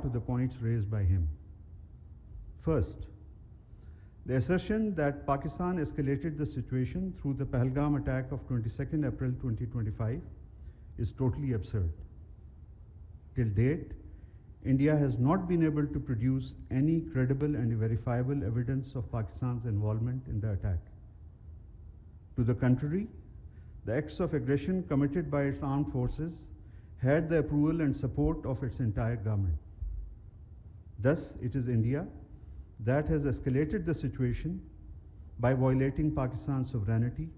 to the points raised by him. First, the assertion that Pakistan escalated the situation through the Pahalgam attack of 22nd April 2025 is totally absurd. Till date, India has not been able to produce any credible and verifiable evidence of Pakistan's involvement in the attack. To the contrary, the acts of aggression committed by its armed forces had the approval and support of its entire government. Thus, it is India that has escalated the situation by violating Pakistan's sovereignty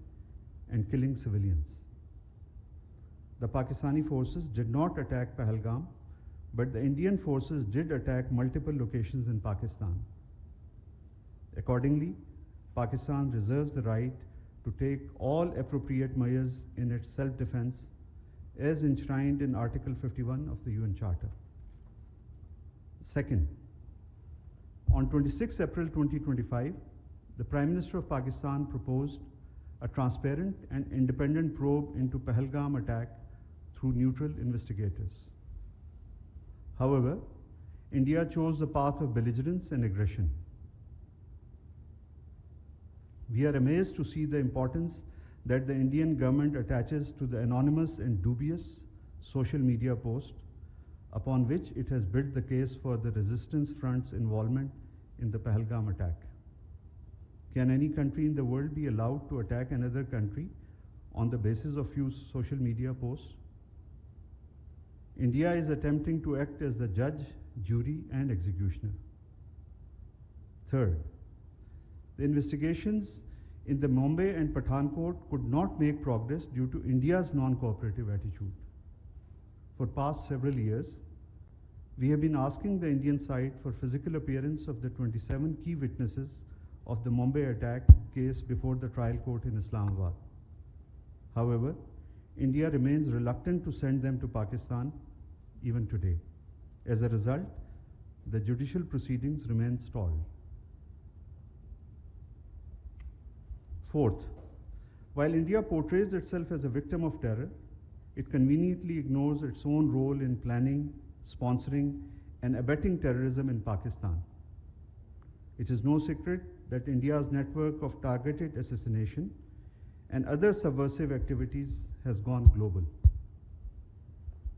and killing civilians. The Pakistani forces did not attack Pahalgam, but the Indian forces did attack multiple locations in Pakistan. Accordingly, Pakistan reserves the right to take all appropriate measures in its self-defense as enshrined in Article 51 of the UN Charter. Second, on 26 April 2025, the Prime Minister of Pakistan proposed a transparent and independent probe into Pahalgam attack through neutral investigators. However, India chose the path of belligerence and aggression. We are amazed to see the importance that the Indian government attaches to the anonymous and dubious social media post upon which it has built the case for the resistance front's involvement in the Pahalgam attack. Can any country in the world be allowed to attack another country on the basis of few social media posts? India is attempting to act as the judge, jury, and executioner. Third, the investigations in the Mumbai and Pathankot could not make progress due to India's non-cooperative attitude. For past several years, we have been asking the Indian side for physical appearance of the 27 key witnesses of the Mumbai attack case before the trial court in Islamabad. However, India remains reluctant to send them to Pakistan even today. As a result, the judicial proceedings remain stalled. Fourth, while India portrays itself as a victim of terror, it conveniently ignores its own role in planning, sponsoring, and abetting terrorism in Pakistan. It is no secret that India's network of targeted assassination and other subversive activities has gone global.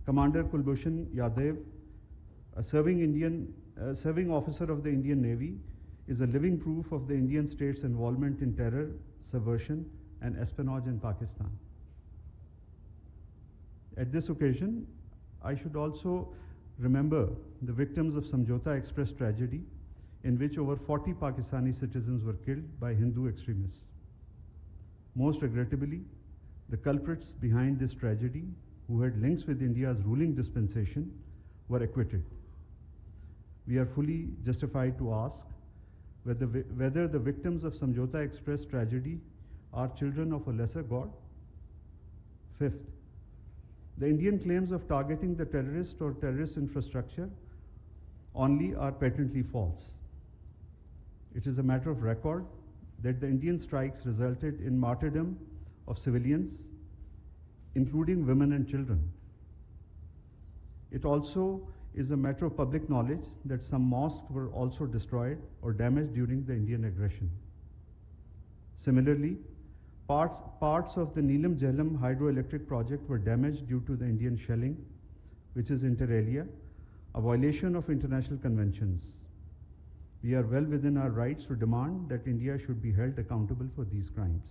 Commander Kulbhushan Yadav, a serving officer of the Indian Navy, is a living proof of the Indian state's involvement in terror, subversion, and espionage in Pakistan. At this occasion, I should also remember the victims of Samjhauta Express tragedy, in which over 40 Pakistani citizens were killed by Hindu extremists. Most regrettably, the culprits behind this tragedy, who had links with India's ruling dispensation, were acquitted. We are fully justified to ask whether the victims of Samjhauta Express tragedy are children of a lesser God. Fifth, the Indian claims of targeting the terrorist or terrorist infrastructure only are patently false. It is a matter of record that the Indian strikes resulted in martyrdom of civilians, including women and children. It also is a matter of public knowledge that some mosques were also destroyed or damaged during the Indian aggression. Similarly, parts of the Neelam Jhelum hydroelectric project were damaged due to the Indian shelling, which is inter alia, a violation of international conventions. We are well within our rights to demand that India should be held accountable for these crimes.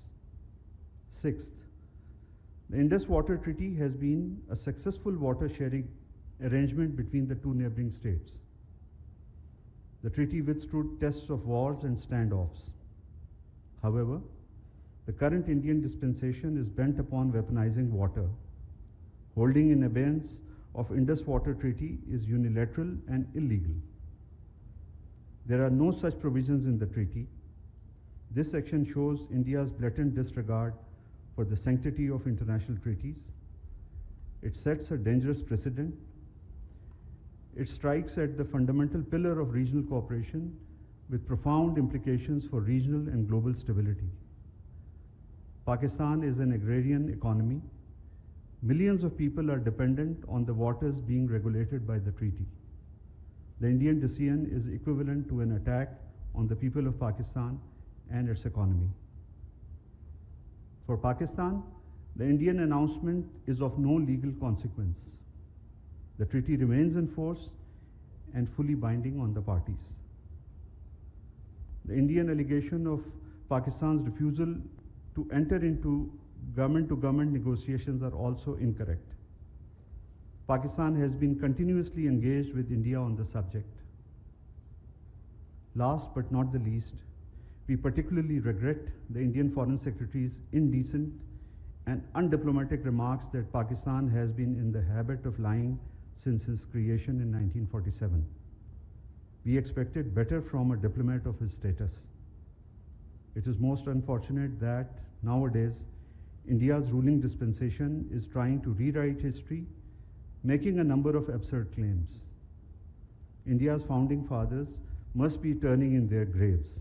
Sixth, the Indus Water Treaty has been a successful water sharing arrangement between the two neighboring states. The treaty withstood tests of wars and standoffs. However, the current Indian dispensation is bent upon weaponizing water. Holding in abeyance of Indus Water Treaty is unilateral and illegal. There are no such provisions in the treaty. This action shows India's blatant disregard for the sanctity of international treaties. It sets a dangerous precedent. It strikes at the fundamental pillar of regional cooperation with profound implications for regional and global stability. Pakistan is an agrarian economy. Millions of people are dependent on the waters being regulated by the treaty. the Indian decision is equivalent to an attack on the people of Pakistan and its economy. For Pakistan, the Indian announcement is of no legal consequence. The treaty remains in force and fully binding on the parties. The Indian allegation of Pakistan's refusal to enter into government-to-government negotiations are also incorrect. Pakistan has been continuously engaged with India on the subject. Last but not the least, we particularly regret the Indian Foreign Secretary's indecent and undiplomatic remarks that Pakistan has been in the habit of lying since its creation in 1947. We expected better from a diplomat of his status. It is most unfortunate that nowadays India's ruling dispensation is trying to rewrite history, making a number of absurd claims. India's founding fathers must be turning in their graves.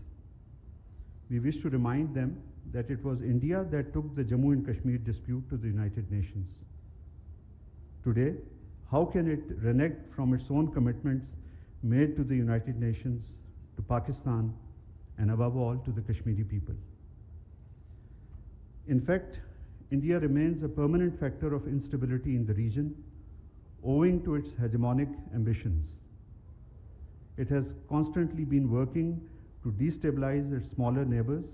We wish to remind them that it was India that took the Jammu and Kashmir dispute to the United Nations. Today, how can it renege from its own commitments made to the United Nations, to Pakistan, and above all to the Kashmiri people? In fact, India remains a permanent factor of instability in the region, owing to its hegemonic ambitions. It has constantly been working to destabilize its smaller neighbors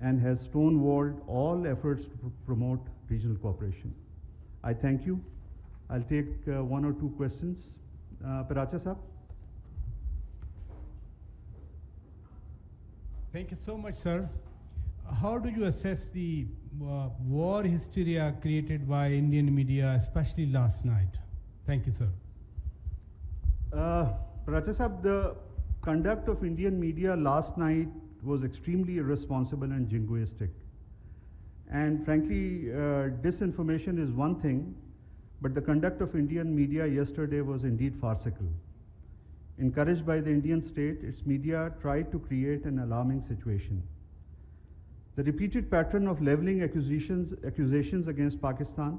and has stonewalled all efforts to promote regional cooperation. I thank you. I'll take one or two questions. Paracha Saab. Thank you so much, sir. How do you assess the war hysteria created by Indian media, especially last night? Thank you, sir. Paracha Saab, the conduct of Indian media last night was extremely irresponsible and jingoistic. And frankly, disinformation is one thing, but the conduct of Indian media yesterday was indeed farcical. Encouraged by the Indian state, its media tried to create an alarming situation. The repeated pattern of leveling accusations against Pakistan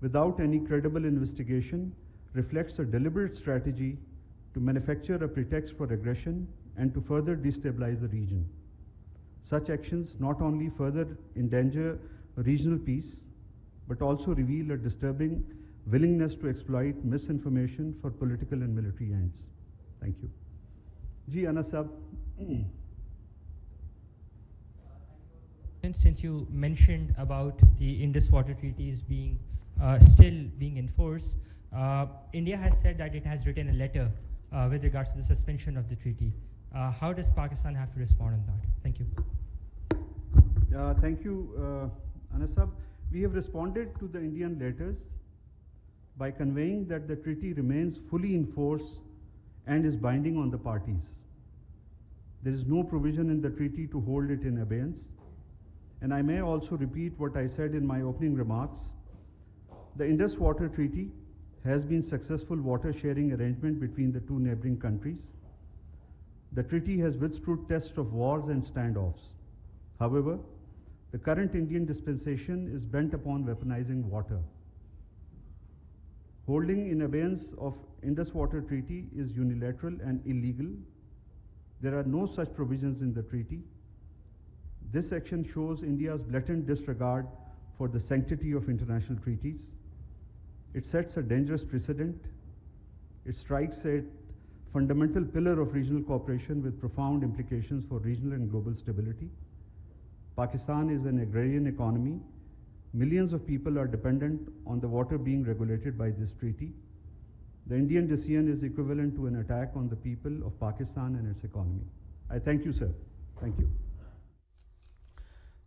without any credible investigation reflects a deliberate strategy to manufacture a pretext for aggression and to further destabilize the region. Such actions not only further endanger regional peace, but also reveal a disturbing willingness to exploit misinformation for political and military ends. Thank you. Ji, Anas Saab. Since you mentioned about the Indus Water Treaties being still being enforced, India has said that it has written a letter with regards to the suspension of the treaty. How does Pakistan have to respond on that? Thank you. Thank you, Anas Saab. We have responded to the Indian letters by conveying that the treaty remains fully in force and is binding on the parties. There is no provision in the treaty to hold it in abeyance. And I may also repeat what I said in my opening remarks. The Indus Water Treaty has been successful water sharing arrangement between the two neighboring countries. The treaty has withstood tests of wars and standoffs. However, the current Indian dispensation is bent upon weaponizing water. Holding in abeyance of Indus Water Treaty is unilateral and illegal. There are no such provisions in the treaty. This action shows India's blatant disregard for the sanctity of international treaties. It sets a dangerous precedent. It strikes a fundamental pillar of regional cooperation with profound implications for regional and global stability. Pakistan is an agrarian economy. Millions of people are dependent on the water being regulated by this treaty. The Indian decision is equivalent to an attack on the people of Pakistan and its economy. I thank you, sir. Thank you.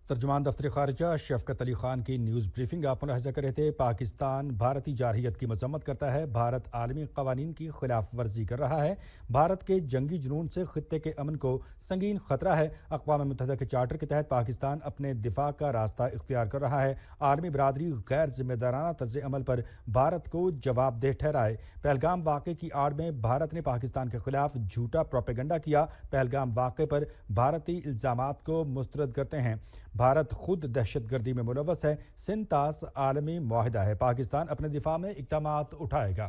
तर्जुमान दफ्तर खारजा शफकत अली खान की news briefing आप मुलाहिज़ा कर रहे थे। पाकिस्तान भारतीय जारहियत की मजम्मत करता है। भारत आलमी कवानीन की खिलाफ वर्जी कर रहा है। भारत के जंगी जुनून से खित्ते के अमन को संगीन खतरा है। अक़वाम मुत्तहिदा के चार्टर के तहत पाकिस्तान अपने दिफा का रास्ता इख्तियार कर रहा है। आलमी बरादरी गैर जिम्मेदाराना तर्ज अमल पर भारत को जवाबदेह ठहराए। पहलगाम वाक़े की आड़ में भारत ने पाकिस्तान के खिलाफ झूठा प्रोपेगेंडा किया। पहलगाम वाक़े पर भारतीय इल्ज़ामात को मुस्तरद करते हैं। भारत खुद दहशतगर्दी में मुलव्वस है। सिंतास आलमी मुआहिदा है। पाकिस्तान अपने दिफा में इक़दामात उठाएगा।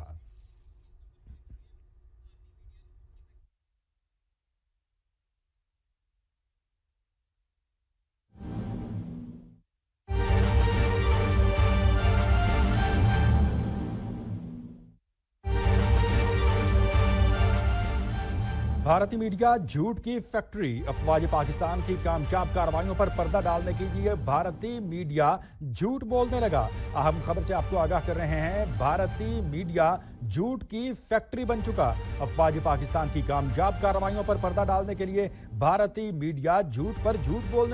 بھارتی میڈیا جھوٹ کی فیکٹری، افواج پاکستان کی کامیاب کارروائیوں پر پردہ ڈالنے کے لیے بھارتی میڈیا جھوٹ بولنے لگا۔ اہم خبر سے آپ کو آگاہ کر رہے ہیں، بھارتی میڈیا جھوٹ کی فیکٹری بن چکا۔ افواج پاکستان کی کامیاب کارروائیوں پر پردہ ڈالنے کے لیے بھارتی میڈیا جھوٹ پر جھوٹ بولنے